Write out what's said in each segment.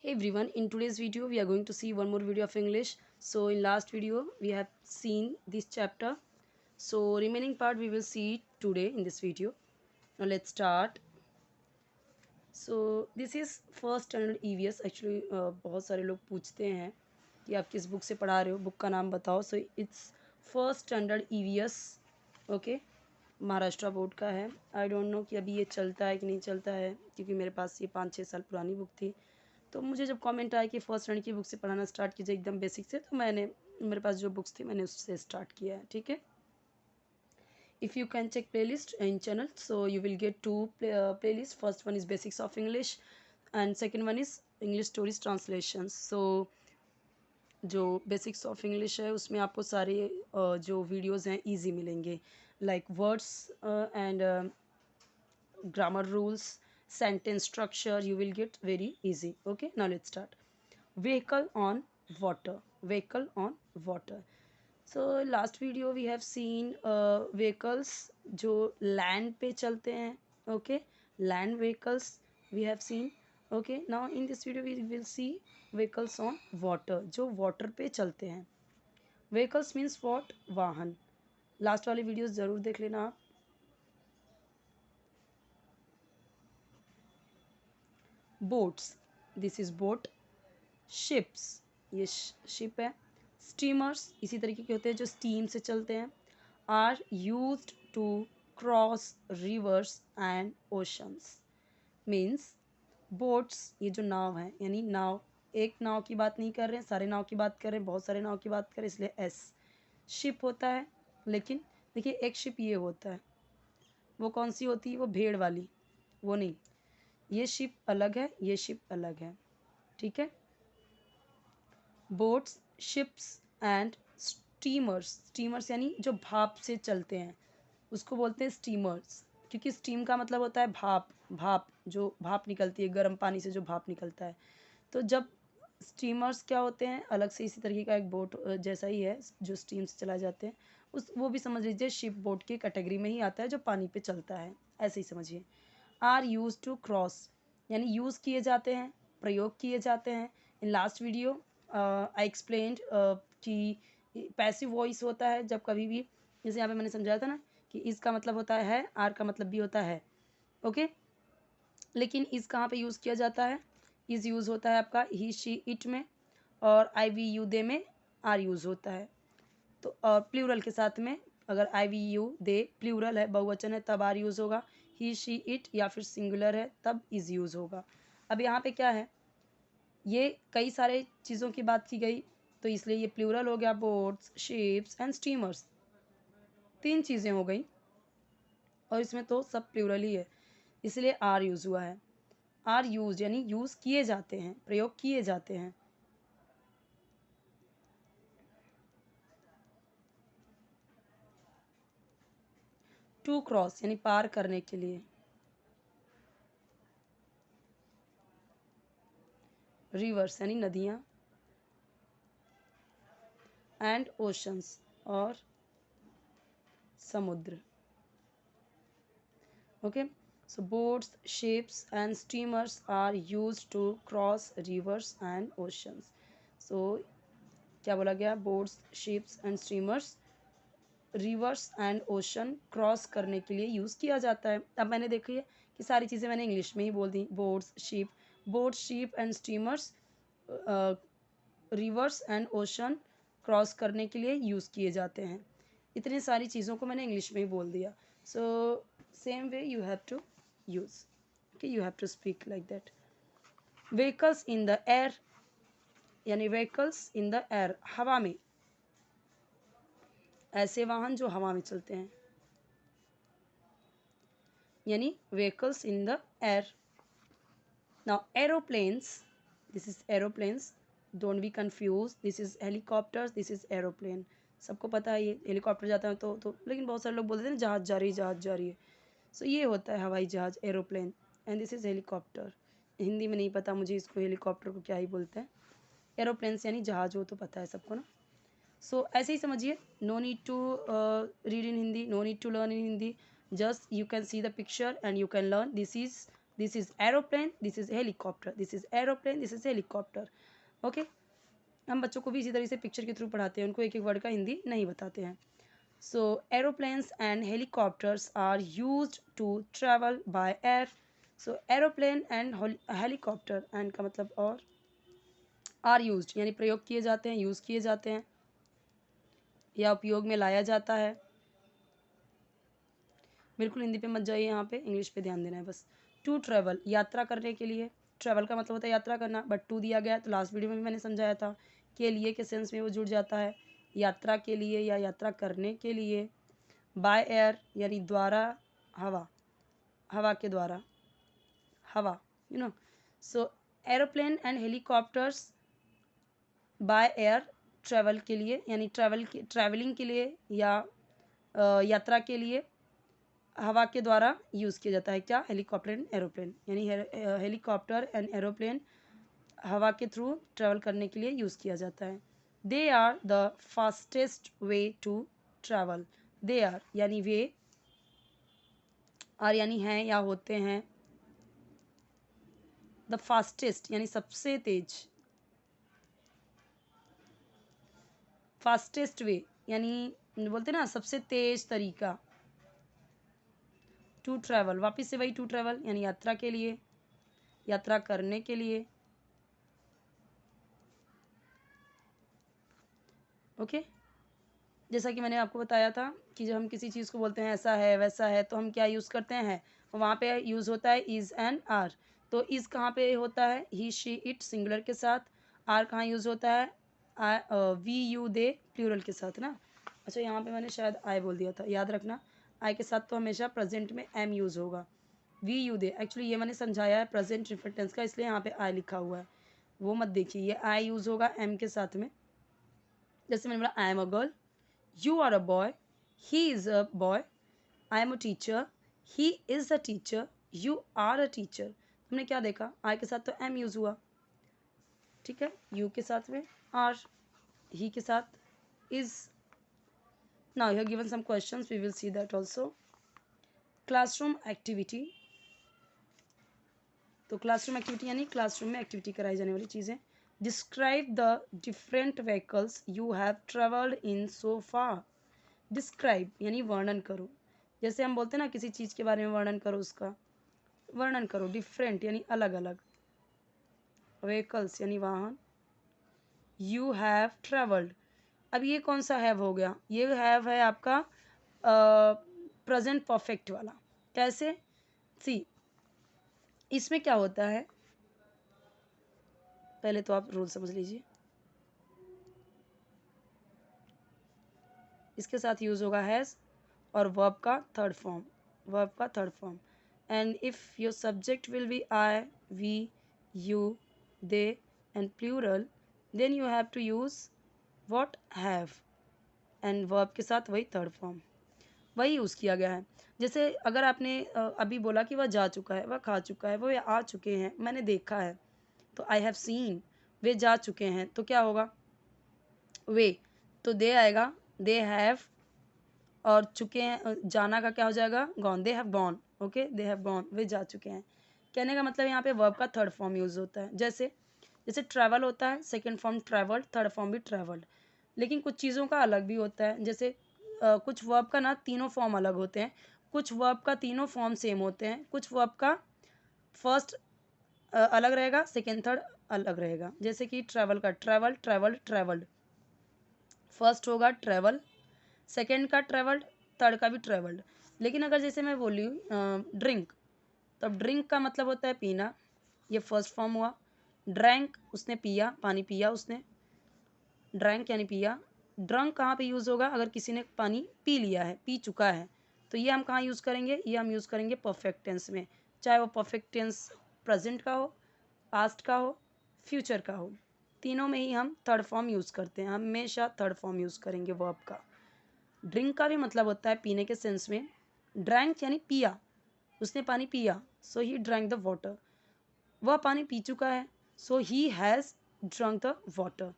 Hey everyone, in today's video we are going to see one more video of English. So in last video we have seen this chapter. So remaining part we will see today in this video. Now let's start. So this is first standard EVS. Actually बहुत सारे लोग पूछते हैं कि आप किस book से पढ़ा रहे हो, बुक का नाम बताओ. So it's first standard EVS. Okay, Maharashtra board का है. आई डोंट नो कि अभी ये चलता है कि नहीं चलता है, क्योंकि मेरे पास ये 5-6 साल पुरानी बुक थी. तो मुझे जब कमेंट आया कि फर्स्ट स्टैंडर्ड की बुक से पढ़ाना स्टार्ट कीजिए एकदम बेसिक से, तो मेरे पास जो बुक्स थी मैंने उससे स्टार्ट किया है. ठीक है. If you can check playlist in channel, so you will get two playlists. First one is basics of English and second one is English stories translations. So जो बेसिक्स ऑफ इंग्लिश है उसमें आपको सारे जो वीडियोस हैं easy मिलेंगे, like words and grammar rules, sentence structure. You will get very easy. Okay, now let's start. Vehicle on water. Vehicle on water. So last video we have seen vehicles जो land पे चलते हैं. Okay, land vehicles we have seen. Okay, now in this video we will see vehicles on water जो water पे चलते हैं. Vehicles means what? वाहन. Last वाली वीडियोस ज़रूर देख लेना आप. Boats, this is boat. Ships, ये शिप है. स्टीमर्स इसी तरीके के होते हैं जो स्टीम से चलते हैं. Are used to cross rivers and oceans. Means boats, ये जो नाव है, यानी नाव, एक नाव की बात नहीं कर रहे हैं, सारे नाव की बात कर रहे हैं, बहुत सारे नाव की बात कर रहे हैं, इसलिए एस. शिप होता है, लेकिन देखिए एक शिप ये होता है, वो कौन सी होती है? वो भेड़ वाली, वो नहीं. ये शिप अलग है, ये शिप अलग है. ठीक है. Boats, ships and steamers. Steamers यानी जो भाप से चलते हैं उसको बोलते हैं स्टीमर्स, क्योंकि स्टीम का मतलब होता है भाप. भाप, जो भाप निकलती है गर्म पानी से, जो भाप निकलता है. तो जब स्टीमर्स क्या होते हैं, अलग से इसी तरीके का एक बोट जैसा ही है जो स्टीम से चला जाते हैं, उस वो भी समझ लीजिए शिप बोट की कैटेगरी में ही आता है जो पानी पे चलता है, ऐसे ही समझिए. आर यूज टू क्रॉस यानी यूज़ किए जाते हैं, प्रयोग किए जाते हैं. In last video I explained कि पैसिव वॉइस होता है जब कभी भी, जैसे यहाँ पे मैंने समझाया था ना कि इसका मतलब होता है, आर का मतलब भी होता है. ओके, लेकिन इस कहाँ पे यूज़ किया जाता है? इज़ यूज़ होता है आपका ही, शी, इट में, और आई, वी, यू, दे में आर यूज़ होता है. तो और प्लूरल के साथ में, अगर आई, वी, यू, दे प्लूरल है, बहुवचन है, तब आर यूज़ होगा. ही, शी, इट या फिर सिंगुलर है तब इज़ यूज़ होगा. अब यहाँ पे क्या है, ये कई सारे चीज़ों की बात की गई, तो इसलिए ये प्लूरल हो गया. बोट्स, शिप्स एंड स्टीमर्स, 3 चीज़ें हो गई, और इसमें तो सब प्लूरल ही है, इसलिए आर यूज़ हुआ है. आर यूज यानी यूज़ किए जाते हैं, प्रयोग किए जाते हैं. टू क्रॉस यानी पार करने के लिए. रिवर्स यानी नदियाँ. एंड ओशंस और समुद्र. Okay, so boats, ships and steamers are use to cross rivers and oceans. So क्या बोला गया? Boats, ships and steamers rivers and ocean cross करने के लिए यूज़ किया जाता है. अब मैंने देखिए कि सारी चीज़ें मैंने इंग्लिश में ही बोल दी. Boats, ship, boat, ship and steamers rivers and ocean cross करने के लिए यूज़ किए जाते हैं. इतनी सारी चीज़ों को मैंने इंग्लिश में ही बोल दिया. So same way you have to use. Okay, you have to speak like that. Vehicles in the air यानी व्हीकल्स इन द एयर, हवा में. ऐसे वाहन जो हवा में चलते हैं, यानी vehicles in the air. Now aeroplanes, this is aeroplanes, don't be confused, this is helicopters, this is aeroplane. सबको पता है ये हेलीकॉप्टर जाता है तो लेकिन बहुत सारे लोग बोलते हैं ना जहाज़ जा रही है, जहाज़ जा रही है. सो ये होता है हवाई जहाज़, aeroplane. And this is helicopter. Hindi में नहीं पता मुझे इसको, हेलीकॉप्टर को क्या ही बोलते हैं. एरोप्लेन्स यानी जहाज़, वो तो पता है सबको ना. सो ऐसे ही समझिए. No need to read in Hindi, no need to learn in Hindi. Just you can see the picture and you can learn. This is this is aeroplane, this is helicopter, this is aeroplane, this is helicopter. Okay, हम बच्चों को भी इसी तरह से picture के through पढ़ाते हैं, उनको एक एक वर्ड का हिंदी नहीं बताते हैं। So aeroplanes and helicopters are used to travel by air. So aeroplane and helicopter, and का मतलब और, आर यूज्ड यानी प्रयोग किए जाते हैं, यूज़ किए जाते हैं या उपयोग में लाया जाता है। बिल्कुल हिंदी पे मत जाइए, यहाँ पे इंग्लिश पे ध्यान देना है बस। टू ट्रैवल, यात्रा करने के लिए। ट्रैवल का मतलब होता है यात्रा करना, बट टू दिया गया है तो लास्ट वीडियो में भी मैंने समझाया था के लिए के सेंस में वो जुड़ जाता है, यात्रा के लिए या यात्रा करने के लिए। बाय एयर यानी द्वारा, हवा, हवा के द्वारा, हवा, you know. So aeroplane and helicopters by air, travel के लिए यानी ट्रैवलिंग के लिए या यात्रा के लिए हवा के द्वारा यूज़ किया जाता है। क्या? हेलीकॉप्टर एंड एरोप्लेन, यानी हेलीकॉप्टर एंड एरोप्लेन हवा के थ्रू ट्रैवल करने के लिए यूज़ किया जाता है। They are the fastest way to travel. They are यानी वे, आर यानी हैं या होते हैं, द फास्टेस्ट यानी सबसे तेज, फास्टेस्ट वे यानी बोलते ना सबसे तेज तरीका। टू ट्रैवल, वापस से वही टू ट्रैवल यानी यात्रा के लिए, यात्रा करने के लिए। ओके, जैसा कि मैंने आपको बताया था कि जब हम किसी चीज़ को बोलते हैं ऐसा है वैसा है, तो हम क्या यूज़ करते हैं, वहाँ पे यूज़ होता है इज़ एंड आर। तो इज़ कहाँ पे होता है, ही शी इट सिंगुलर के साथ। आर कहाँ यूज़ होता है, वी यू दे प्लूरल के साथ ना। अच्छा, यहाँ पे मैंने शायद आई बोल दिया था, याद रखना आई के साथ तो हमेशा प्रेजेंट में एम यूज़ होगा। वी यू दे, एक्चुअली ये मैंने समझाया है प्रेजेंट रिफरेंस का, इसलिए यहाँ पे आई लिखा हुआ है, वो मत देखिए। ये आई यूज़ होगा एम के साथ में। जैसे मैंने बोला I am a girl, you are a boy, he is a boy, I am a teacher, he is a teacher, you are a teacher। तुमने क्या देखा, I के साथ तो am यूज़ हुआ, ठीक है, you के साथ में are, he के साथ is। now you have given some questions, we will see that also। classroom activity, तो क्लासरूम एक्टिविटी यानी क्लासरूम में एक्टिविटी कराई जाने वाली चीज़ें। Describe the different vehicles you have travelled in so far. Describe यानी वर्णन करो, जैसे हम बोलते हैं ना किसी चीज़ के बारे में वर्णन करो, उसका वर्णन करो। डिफरेंट यानी अलग अलग, व्हीकल्स यानी वाहन, यू हैव ट्रेवल्ड। अब ये कौन सा हैव हो गया, ये हैव है आपका प्रेजेंट परफेक्ट वाला। कैसे, सी इसमें क्या होता है, पहले तो आप रूल समझ लीजिए। इसके साथ यूज़ होगा हैज़ और वर्ब का थर्ड फॉर्म, वर्ब का third form. And if your subject will be I, we, you, they and plural, then you have to use what, have, and verb के साथ वही थर्ड फॉर्म, वही use किया गया है। जैसे अगर आपने अभी बोला कि वह जा चुका है, वह खा चुका है, वह आ चुके हैं, मैंने देखा है, तो आई हैव सीन। वे जा चुके हैं तो क्या होगा, वे, तो दे आएगा, दे हैव, और चुके हैं, जाना का क्या हो जाएगा, gone, they have gone. Okay, they have gone, वे जा चुके हैं। कहने का मतलब यहाँ पे वर्ब का थर्ड फॉर्म यूज़ होता है। जैसे जैसे ट्रैवल होता है, second form travelled, third form भी ट्रैवल्ड। लेकिन कुछ चीज़ों का अलग भी होता है, जैसे कुछ वर्ब का ना तीनों फॉर्म अलग होते हैं, कुछ वर्ब का तीनों फॉर्म सेम होते हैं, कुछ वर्ब का फर्स्ट अलग रहेगा, सेकेंड थर्ड अलग रहेगा। जैसे कि ट्रैवल का ट्रैवल, ट्रैवल्ड, ट्रैवल्ड, फर्स्ट होगा ट्रैवल, सेकेंड का ट्रैवल्ड, थर्ड का भी ट्रैवल्ड। लेकिन अगर जैसे मैं बोली हूँ ड्रिंक, तो ड्रिंक का मतलब होता है पीना, ये फर्स्ट फॉर्म हुआ। ड्रैंक, उसने पिया, पानी पिया उसने, ड्रैंक यानी पिया। ड्रंक कहाँ पे यूज़ होगा, अगर किसी ने पानी पी लिया है, पी चुका है, तो ये हम कहाँ यूज़ करेंगे, ये हम यूज़ करेंगे परफेक्ट टेंस में, चाहे वो परफेक्ट टेंस प्रेजेंट का हो, पास्ट का हो, फ्यूचर का हो, तीनों में ही हम थर्ड फॉर्म यूज़ करते हैं, हमेशा थर्ड फॉर्म यूज़ करेंगे वर्ब का। ड्रिंक का भी मतलब होता है पीने के सेंस में, ड्रैंक यानी पिया, उसने पानी पिया, so he drank the water, वह पानी पी चुका है, so he has drunk the water,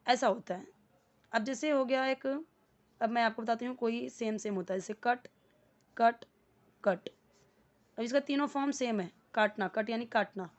ऐसा होता है। अब जैसे हो गया एक, अब मैं आपको बताती हूँ कोई सेम सेम होता है, जैसे कट, कट, कट, अब इसका तीनों फॉर्म सेम है, काटना, कट यानी काटना,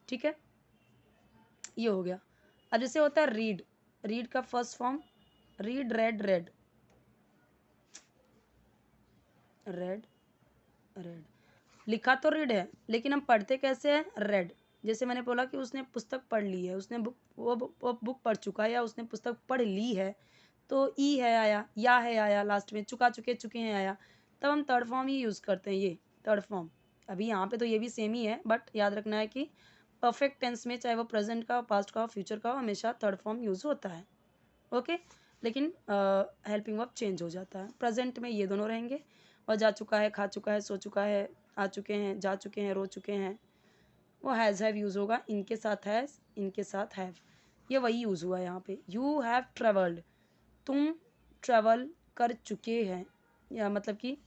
ठीक है, ये हो गया। अब जैसे होता है रीड, रीड का first form read, red, red, red, red, लिखा तो रीड है लेकिन हम पढ़ते कैसे हैं, रेड। जैसे मैंने बोला कि उसने पुस्तक पढ़ ली है, उसने वो बुक पढ़ चुका है या उसने पुस्तक पढ़ ली है, तो ई है आया, या है आया लास्ट में, चुका, चुके, चुके हैं आया, तब हम थर्ड फॉर्म ही यूज़ करते हैं, ये थर्ड फॉर्म। अभी यहाँ पे तो ये भी सेम ही है, बट याद रखना है कि परफेक्ट टेंस में चाहे वो प्रेजेंट का, पास्ट का, फ्यूचर का, हमेशा थर्ड फॉर्म यूज़ होता है, ओके। लेकिन हेल्पिंग वर्ब चेंज हो जाता है। प्रेजेंट में ये दोनों रहेंगे, और जा चुका है, खा चुका है, सो चुका है, आ चुके हैं, जा चुके हैं, रो चुके हैं, वो हैज़ हैव यूज़ होगा, इनके साथ हैज़, इनके साथ हैव, ये वही यूज़ हुआ है यहाँ पे। यू हैव ट्रेवल्ड, तुम ट्रेवल कर चुके हैं, या मतलब कि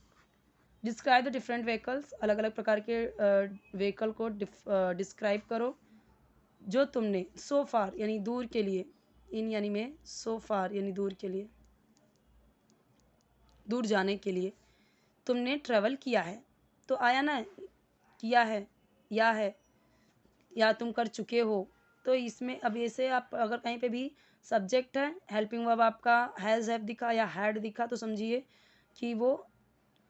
डिस्क्राइब द डिफरेंट व्हीकल्स, अलग अलग प्रकार के व्हीकल को डिस्क्राइब करो जो तुमने, सो फार यानी दूर के लिए, इन यानी में, सो फार यानी दूर के लिए, दूर जाने के लिए तुमने ट्रेवल किया है, तो आया ना, किया है, या तुम कर चुके हो, तो इसमें अब ऐसे आप अगर कहीं पे भी सब्जेक्ट है, हेल्पिंग वर्ब आपका हैज़ हैव दिखा या हैड दिखा, तो समझिए कि वो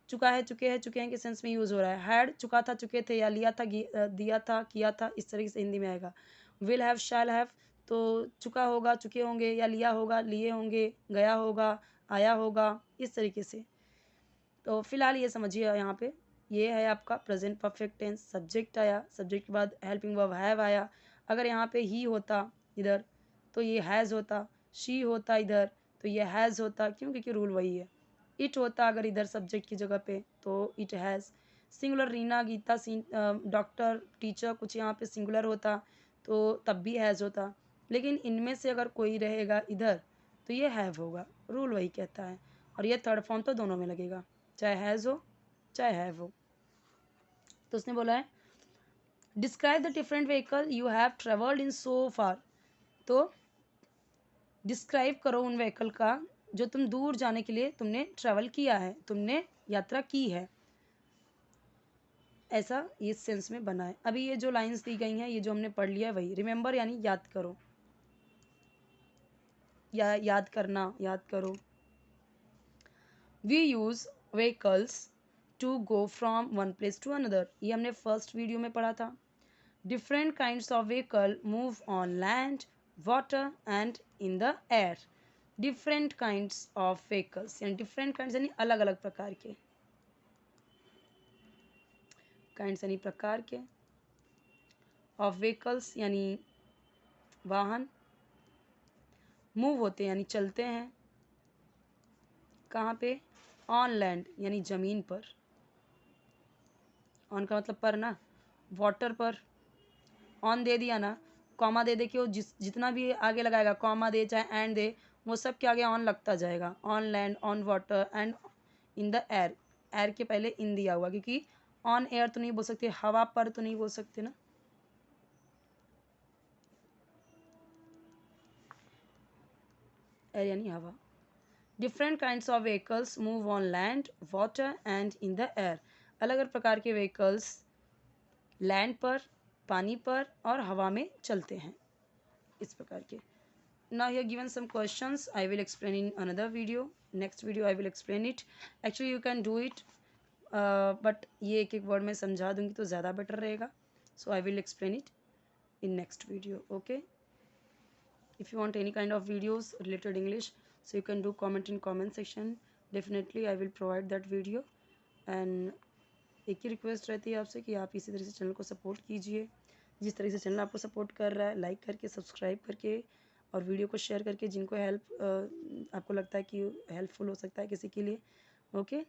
चुका है, चुके हैं, चुके हैं के सेंस में यूज़ हो रहा है। हैड चुका था, चुके थे, या लिया था, दिया था, किया था, इस तरीके से हिंदी में आएगा। विल हैव, शैल हैव, तो चुका होगा, चुके होंगे, या लिया होगा, लिए होंगे, गया होगा, आया होगा, इस तरीके से। तो फिलहाल ये समझिए यहाँ पे, ये है आपका प्रेजेंट परफेक्ट टेंस। सब्जेक्ट आया, सब्जेक्ट के बाद हेल्पिंग वर्ब हैव आया। अगर यहाँ पे ही होता इधर तो ये हैज़ होता, शी होता इधर तो ये हैज़ होता, क्यों, क्योंकि रूल वही है। इट होता अगर इधर सब्जेक्ट की जगह पे तो it has. Singular Reena, Geeta, doctor, teacher, कुछ यहाँ पे सिंगुलर होता तो तब भी हैज़ होता, लेकिन इनमें से अगर कोई रहेगा इधर तो ये हैव होगा, रूल वही कहता है। और ये थर्ड फॉर्म तो दोनों में लगेगा, चाहे हैज़ हो चाहे हैव हो। तो उसने बोला है describe the different vehicle you have travelled in so far, तो डिस्क्राइब करो उन व्हीकल का जो तुम दूर जाने के लिए तुमने ट्रैवल किया है, तुमने यात्रा की है, ऐसा इस सेंस में बना है। अभी ये जो लाइंस दी गई हैं, ये जो हमने पढ़ लिया है वही, रिमेंबर यानी याद करो, या याद करना, याद करो। We use vehicles to go from one place to another, ये हमने फर्स्ट वीडियो में पढ़ा था। Different kinds of vehicle move on land, water and in the air. Different kinds of vehicles यानी डिफरेंट काइंड्स यानी अलग अलग प्रकार के, काइंड्स यानी प्रकार के, ऑफ व्हीकल्स यानी वाहन, मूव होते हैं यानी चलते हैं, कहाँ पे, ऑन लैंड यानी ज़मीन पर, ऑन का मतलब पर ना, वाटर पर, ऑन दे दिया ना, कॉमा दे दे के वो जितना भी आगे लगाएगा, कॉमा दे चाहे एंड दे, वो सब के आगे ऑन लगता जाएगा। On land, on water and in the air, air के पहले इन दिया हुआ, क्योंकि ऑन एयर तो नहीं बोल सकते, हवा पर तो नहीं बोल सकते ना। एयर यानी हवा। Different kinds of vehicles move on land, water and in the air, अलग अलग प्रकार के व्हीकल्स लैंड पर, पानी पर और हवा में चलते हैं, इस प्रकार के। Now here given some questions, I will explain in another video, next video I will explain it. Actually you can do it, but ये एक एक वर्ड में समझा दूंगी तो ज़्यादा बेटर रहेगा, so I will explain it in next video, okay. If you want any kind of videos related English, so you can do comment in comment section, definitely I will provide that video. And एक ही request रहती है आपसे कि आप इसी तरह से channel को सपोर्ट कीजिए, जिस तरह से चैनल आपको सपोर्ट कर रहा है, लाइक करके, सब्सक्राइब करके और वीडियो को शेयर करके, जिनको हेल्प आपको लगता है कि हेल्पफुल हो सकता है किसी के लिए, ओके।